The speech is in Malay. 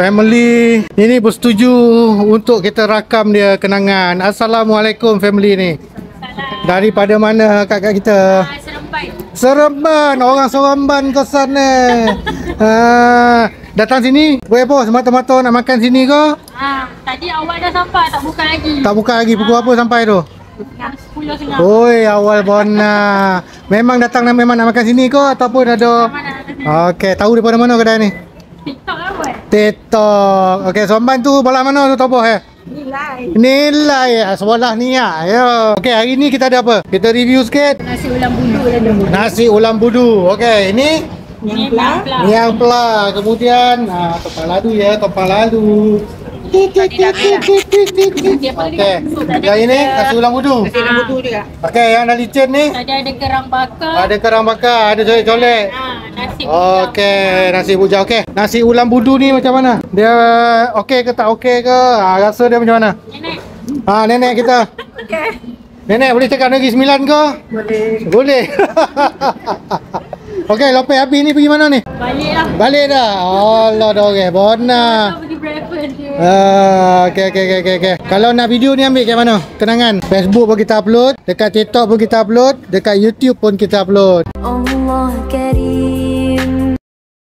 family ini bersetuju untuk kita rakam dia kenangan. Assalamualaikum family ni. Daripada mana kakak kita? Seremban. Orang Seremban kosan ni. Datang sini, boleh apa? Semata-mata nak makan sini ke? Tadi awal dah sampai, tak buka lagi. Tak buka lagi, pukul apa sampai tu? 10.30. Oi, awal bona. Memang datang memang nak makan sini ke ataupun ada? Okey, tahu daripada mana kedai ni? TikTok lah buat. TikTok. Okey, Seremban tu belah mana tu tahu Nilai sebelah ni ya. Okey, hari ni kita ada apa? Kita review sikit. Nasi ulam budu dan Nasi ulam budu. Okey, ini Niang Pla. Kemudian tompang ladu ya, tompang ladu. Okey. Yang ini nasi ulam budu. Nasi ulam budu juga. Okey, yang ada licin ni? Tadi ada kerang bakar. Ada kerang bakar, ada colek-colek. Nasi bujang. Okey, nasi bujang. Okey. Nasi ulam budu ni macam mana? Dia okey ke tak okey ke? Rasa dia macam mana? Nenek. Nenek kita. Okey. Nenek boleh cakap Negeri Sembilan ke? Boleh. Boleh. Okey, lepas habis ni pergi mana ni? Balik lah. Balik dah. Allah dah okey. Bona. Pergi breakfast je. Okey. Kalau nak video ni ambil kat mana? Kenangan. Facebook pun kita upload, dekat TikTok pun kita upload, dekat YouTube pun kita upload. Allah Karim.